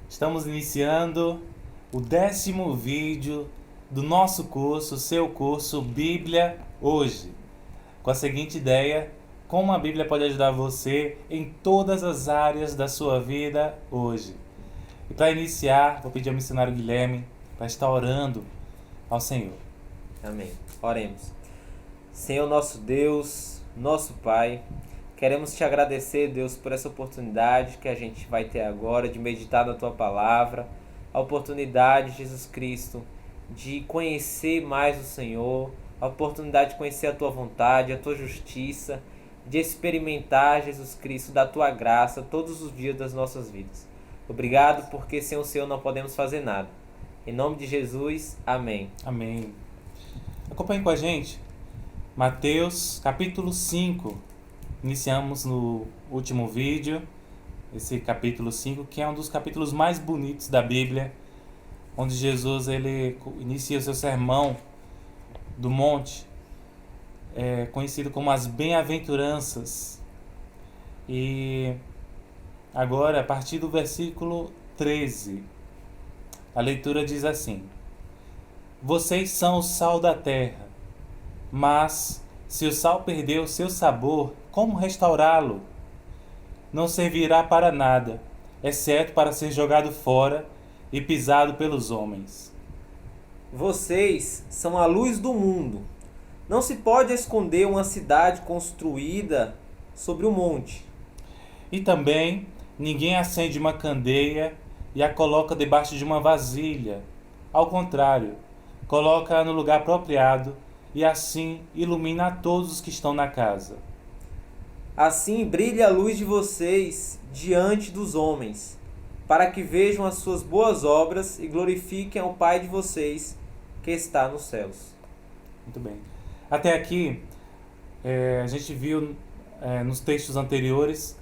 Estamos iniciando o 10º vídeo do nosso curso, seu curso Bíblia Hoje, com a seguinte ideia: como a Bíblia pode ajudar você em todas as áreas da sua vida hoje. E para iniciar, vou pedir ao missionário Guilherme para estar orando ao Senhor. Amém. Oremos. Senhor nosso Deus, nosso Pai, queremos te agradecer, Deus, por essa oportunidade que a gente vai ter agora de meditar na Tua Palavra, a oportunidade, Jesus Cristo, de conhecer mais o Senhor, a oportunidade de conhecer a Tua vontade, a Tua justiça, de experimentar, Jesus Cristo, da Tua graça todos os dias das nossas vidas. Obrigado, porque sem o Senhor não podemos fazer nada. Em nome de Jesus, amém. Amém. Acompanhe com a gente Mateus capítulo 5. Iniciamos no último vídeo esse capítulo 5, que é um dos capítulos mais bonitos da Bíblia, onde Jesus ele inicia o seu sermão do monte, conhecido como as bem-aventuranças. E agora, a partir do versículo 13, a leitura diz assim: Vocês são o sal da terra, mas se o sal perder o seu sabor, como restaurá-lo? Não servirá para nada, exceto para ser jogado fora e pisado pelos homens. Vocês são a luz do mundo. Não se pode esconder uma cidade construída sobre um monte. E também ninguém acende uma candeia e a coloca debaixo de uma vasilha. Ao contrário, coloca-a no lugar apropriado e assim ilumina a todos os que estão na casa. Assim brilhe a luz de vocês diante dos homens, para que vejam as suas boas obras e glorifiquem ao Pai de vocês que está nos céus. Muito bem. Até aqui, a gente viu nos textos anteriores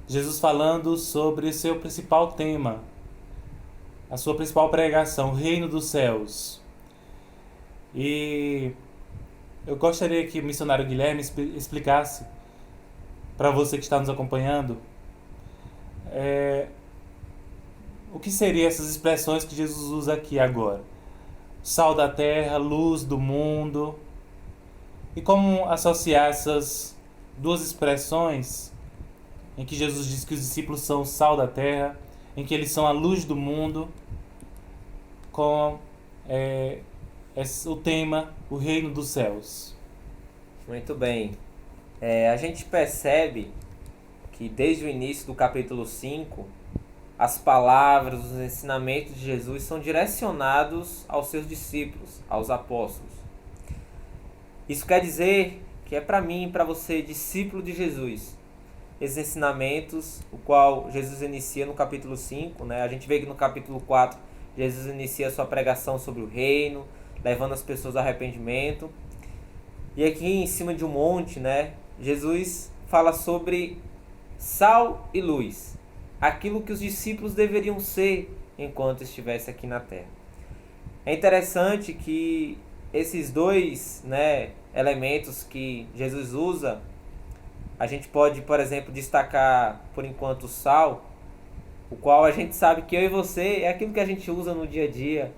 Jesus falando sobre seu principal tema, a sua principal pregação, o reino dos céus. E eu gostaria que o missionário Guilherme explicasse para você que está nos acompanhando o que seriam essas expressões que Jesus usa aqui agora. Sal da terra, luz do mundo. E como associar essas duas expressões em que Jesus diz que os discípulos são o sal da terra, em que eles são a luz do mundo, com o tema, o reino dos céus. Muito bem. A gente percebe que desde o início do capítulo 5, as palavras, os ensinamentos de Jesus são direcionados aos seus discípulos, aos apóstolos. Isso quer dizer que é para mim e para você, discípulo de Jesus, esses ensinamentos, o qual Jesus inicia no capítulo 5, né? A gente vê que no capítulo 4, Jesus inicia a sua pregação sobre o reino, levando as pessoas ao arrependimento. E aqui em cima de um monte, né, Jesus fala sobre sal e luz, aquilo que os discípulos deveriam ser enquanto estivesse aqui na terra. É interessante que esses dois, né, elementos que Jesus usa, a gente pode, por exemplo, destacar por enquanto o sal, o qual a gente sabe que eu e você é aquilo que a gente usa no dia a dia,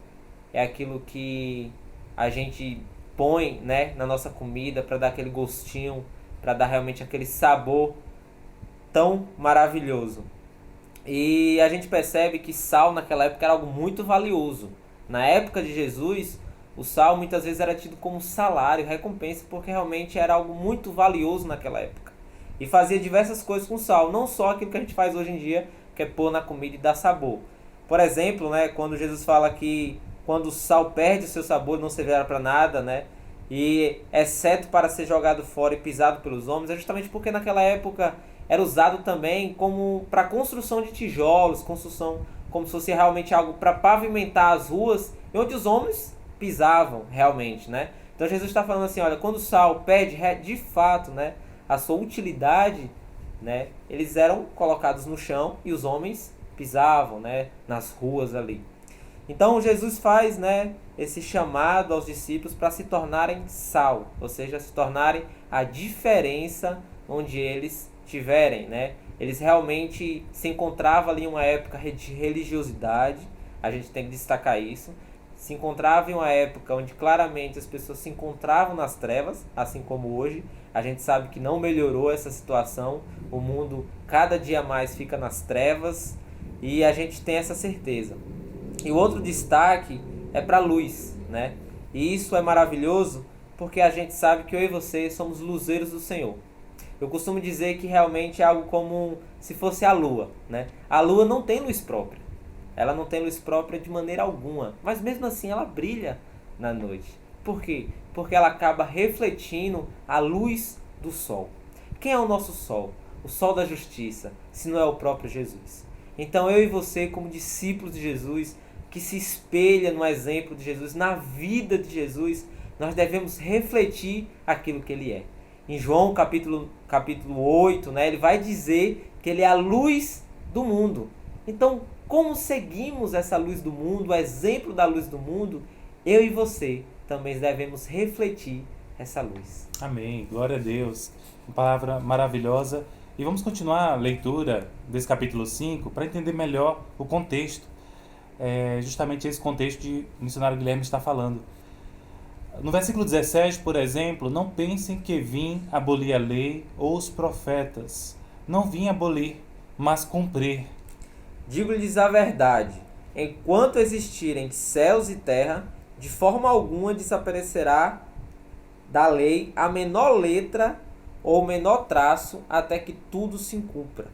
é aquilo que a gente põe, né, na nossa comida para dar aquele gostinho, para dar realmente aquele sabor tão maravilhoso. E a gente percebe que sal naquela época era algo muito valioso. Na época de Jesus, o sal muitas vezes era tido como salário, recompensa, porque realmente era algo muito valioso naquela época. E fazia diversas coisas com sal, não só aquilo que a gente faz hoje em dia, que é pôr na comida e dar sabor. Por exemplo, né, quando Jesus fala que quando o sal perde o seu sabor, não servirá para nada, né? E exceto para ser jogado fora e pisado pelos homens, é justamente porque naquela época era usado também como para construção de tijolos, construção como se fosse realmente algo para pavimentar as ruas, onde os homens pisavam realmente, né? Então Jesus está falando assim, olha, quando o sal perde de fato, né, a sua utilidade, né, eles eram colocados no chão e os homens pisavam, né, nas ruas ali. Então Jesus faz, né, esse chamado aos discípulos para se tornarem sal, ou seja, se tornarem a diferença onde eles estiverem, né? eles realmente se encontravam ali em uma época de religiosidade, a gente tem que destacar isso. Se encontrava em uma época onde claramente as pessoas se encontravam nas trevas, assim como hoje. A gente sabe que não melhorou essa situação, o mundo cada dia mais fica nas trevas e a gente tem essa certeza. E o outro destaque é para a luz, né? E isso é maravilhoso porque a gente sabe que eu e você somos luzeiros do Senhor. Eu costumo dizer que realmente é algo como se fosse a lua, né? A lua não tem luz própria. Ela não tem luz própria de maneira alguma, mas mesmo assim ela brilha na noite. Por quê? Porque ela acaba refletindo a luz do sol. Quem é o nosso sol? O sol da justiça, se não é o próprio Jesus. Então eu e você, como discípulos de Jesus, que se espelha no exemplo de Jesus, na vida de Jesus, nós devemos refletir aquilo que ele é. Em João capítulo 8, né, ele vai dizer que ele é a luz do mundo. Então, como seguimos essa luz do mundo, o exemplo da luz do mundo, eu e você também devemos refletir essa luz. Amém. Glória a Deus. Uma palavra maravilhosa. E vamos continuar a leitura desse capítulo 5 para entender melhor o contexto. Justamente esse contexto que o missionário Guilherme está falando. No versículo 17, por exemplo, não pensem que vim abolir a lei ou os profetas. Não vim abolir, mas cumprir. Digo-lhes a verdade, enquanto existirem céus e terra, de forma alguma desaparecerá da lei a menor letra ou menor traço até que tudo se cumpra.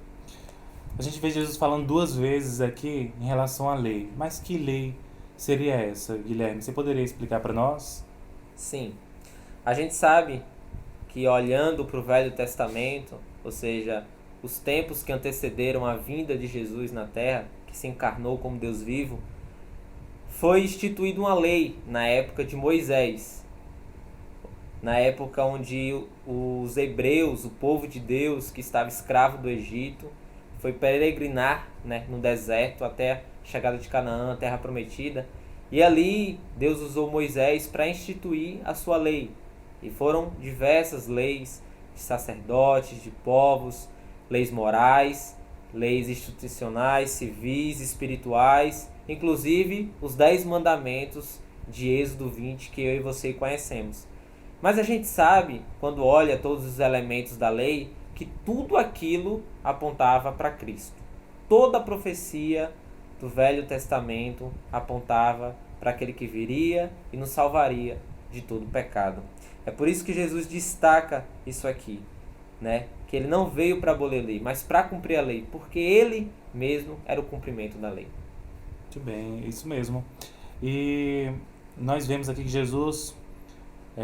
A gente vê Jesus falando 2 vezes aqui em relação à lei. Mas que lei seria essa, Guilherme? Você poderia explicar para nós? Sim. A gente sabe que olhando para o Velho Testamento, ou seja, os tempos que antecederam a vinda de Jesus na Terra, que se encarnou como Deus vivo, foi instituída uma lei na época de Moisés. Na época onde os hebreus, o povo de Deus que estava escravo do Egito, foi peregrinar, né, no deserto até a chegada de Canaã, a terra prometida. E ali Deus usou Moisés para instituir a sua lei. E foram diversas leis de sacerdotes, de povos, leis morais, leis institucionais, civis, espirituais, inclusive os 10 mandamentos de Êxodo 20 que eu e você conhecemos. Mas a gente sabe, quando olha todos os elementos da lei, que tudo aquilo apontava para Cristo. Toda a profecia do Velho Testamento apontava para aquele que viria e nos salvaria de todo pecado. É por isso que Jesus destaca isso aqui, né? Que ele não veio para abolir a lei, mas para cumprir a lei, porque ele mesmo era o cumprimento da lei. Muito bem, isso mesmo. E nós vemos aqui que Jesus,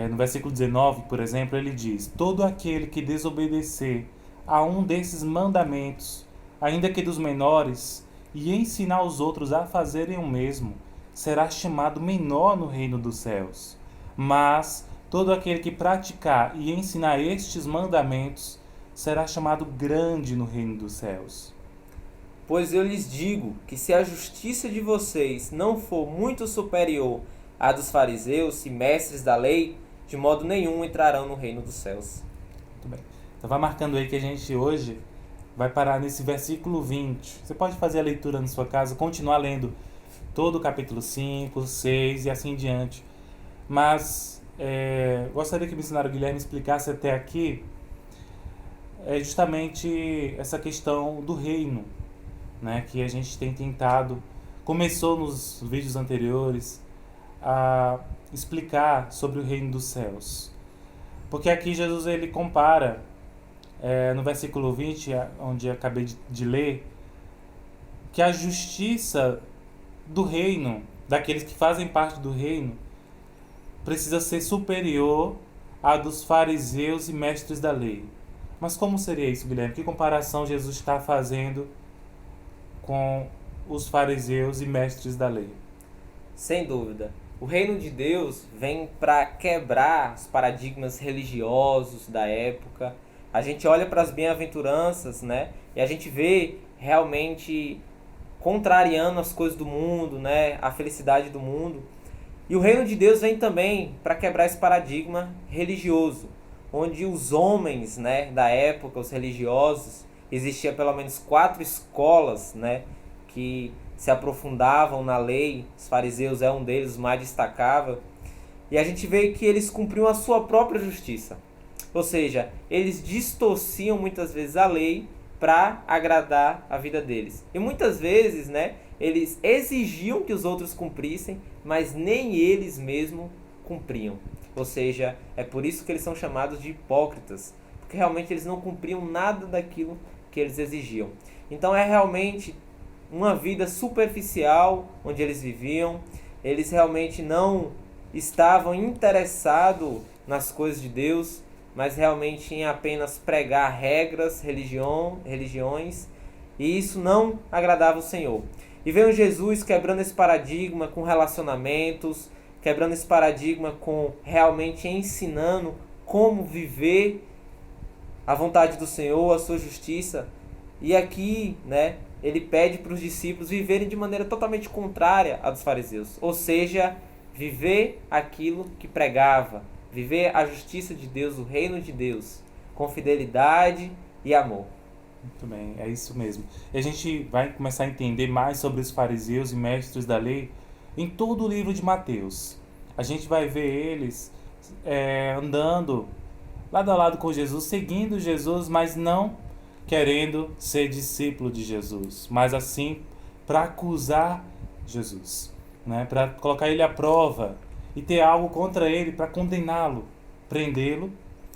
no versículo 19, por exemplo, ele diz: todo aquele que desobedecer a um desses mandamentos, ainda que dos menores, e ensinar os outros a fazerem o mesmo, será chamado menor no reino dos céus. Mas todo aquele que praticar e ensinar estes mandamentos será chamado grande no reino dos céus. Pois eu lhes digo que se a justiça de vocês não for muito superior à dos fariseus e mestres da lei, de modo nenhum entrarão no reino dos céus. Muito bem. Então vai marcando aí que a gente hoje vai parar nesse versículo 20. Você pode fazer a leitura na sua casa, continuar lendo todo o capítulo 5, 6 e assim em diante. Mas gostaria que o missionário Guilherme explicasse até aqui justamente essa questão do reino, né, que a gente tem tentado, começou nos vídeos anteriores, a explicar sobre o reino dos céus. Porque aqui Jesus ele compara, no versículo 20, onde eu acabei de ler, que a justiça do reino, daqueles que fazem parte do reino, precisa ser superior à dos fariseus e mestres da lei. Mas como seria isso, Guilherme? Que comparação Jesus está fazendo com os fariseus e mestres da lei? Sem dúvida. O reino de Deus vem para quebrar os paradigmas religiosos da época. A gente olha para as bem-aventuranças, né? E a gente vê realmente contrariando as coisas do mundo, né? A felicidade do mundo. E o reino de Deus vem também para quebrar esse paradigma religioso, onde os homens, né, da época, os religiosos, existia pelo menos 4 escolas, né, que se aprofundavam na lei. Os fariseus é um deles, os mais destacável. E a gente vê que eles cumpriam a sua própria justiça. Ou seja, eles distorciam muitas vezes a lei para agradar a vida deles. E muitas vezes, né, eles exigiam que os outros cumprissem, mas nem eles mesmos cumpriam. Ou seja, é por isso que eles são chamados de hipócritas, porque realmente eles não cumpriam nada daquilo que eles exigiam. Então é realmente uma vida superficial onde eles viviam. Eles realmente não estavam interessados nas coisas de Deus, mas realmente em apenas pregar regras, religiões, e isso não agradava o Senhor. E veio Jesus quebrando esse paradigma com relacionamentos, quebrando esse paradigma com realmente ensinando como viver a vontade do Senhor, a sua justiça. E aqui, né, ele pede para os discípulos viverem de maneira totalmente contrária à dos fariseus, ou seja, viver aquilo que pregava, viver a justiça de Deus, o reino de Deus, com fidelidade e amor. Muito bem, é isso mesmo. E a gente vai começar a entender mais sobre os fariseus e mestres da lei em todo o livro de Mateus. A gente vai ver eles andando lado a lado com Jesus, seguindo Jesus, mas não querendo ser discípulo de Jesus, mas assim para acusar Jesus, né? Para colocar ele à prova e ter algo contra ele para condená-lo, prendê-lo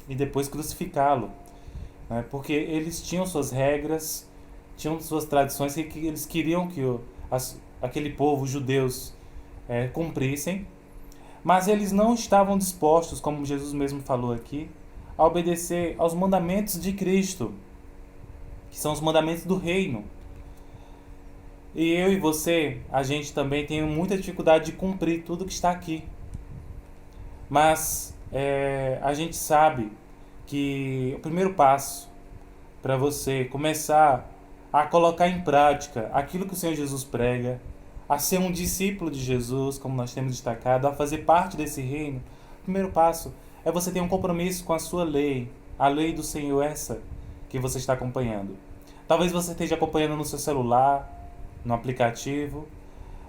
e depois crucificá-lo. Porque eles tinham suas regras, tinham suas tradições que eles queriam que aquele povo, os judeus, cumprissem, mas eles não estavam dispostos, como Jesus mesmo falou aqui, a obedecer aos mandamentos de Cristo, que são os mandamentos do reino. E eu e você, a gente também tem muita dificuldade de cumprir tudo que está aqui. Mas a gente sabe que o primeiro passo para você começar a colocar em prática aquilo que o Senhor Jesus prega, a ser um discípulo de Jesus, como nós temos destacado, a fazer parte desse reino, o primeiro passo é você ter um compromisso com a sua lei, a lei do Senhor, essa que você está acompanhando. Talvez você esteja acompanhando no seu celular, no aplicativo,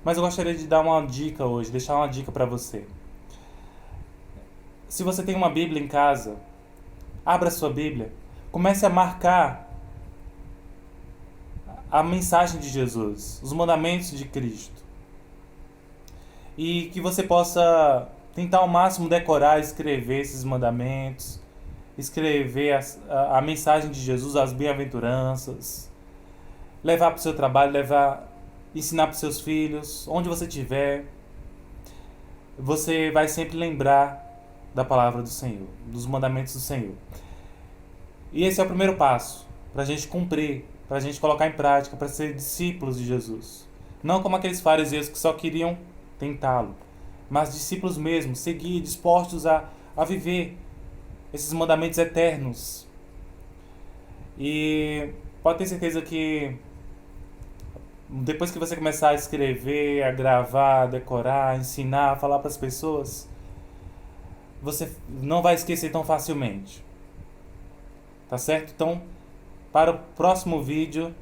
mas eu gostaria de dar uma dica hoje, deixar uma dica para você. Se você tem uma Bíblia em casa, abra sua Bíblia, comece a marcar a mensagem de Jesus, os mandamentos de Cristo. E que você possa tentar ao máximo decorar, escrever esses mandamentos, escrever a mensagem de Jesus, as bem-aventuranças, levar para o seu trabalho, ensinar para os seus filhos, onde você estiver. Você vai sempre lembrar da palavra do Senhor, dos mandamentos do Senhor. E esse é o primeiro passo para a gente cumprir, para a gente colocar em prática, para ser discípulos de Jesus. Não como aqueles fariseus que só queriam tentá-lo, mas discípulos mesmo, seguir, dispostos a viver esses mandamentos eternos. E pode ter certeza que depois que você começar a escrever, a gravar, a decorar, a ensinar, a falar para as pessoas, você não vai esquecer tão facilmente. Tá certo? Então, para o próximo vídeo,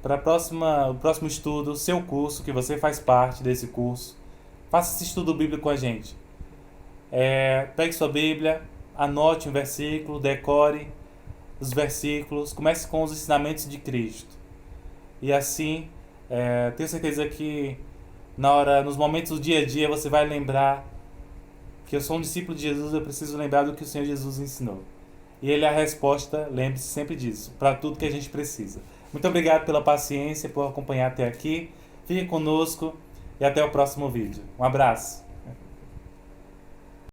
para o próximo estudo, o seu curso, que você faz parte desse curso, faça esse estudo bíblico com a gente. Pegue sua Bíblia, anote um versículo, decore os versículos, comece com os ensinamentos de Cristo. E assim, tenho certeza que nos momentos do dia a dia, você vai lembrar que eu sou um discípulo de Jesus, eu preciso lembrar do que o Senhor Jesus ensinou. E Ele é a resposta, lembre-se sempre disso, para tudo que a gente precisa. Muito obrigado pela paciência, por acompanhar até aqui. Fique conosco e até o próximo vídeo. Um abraço.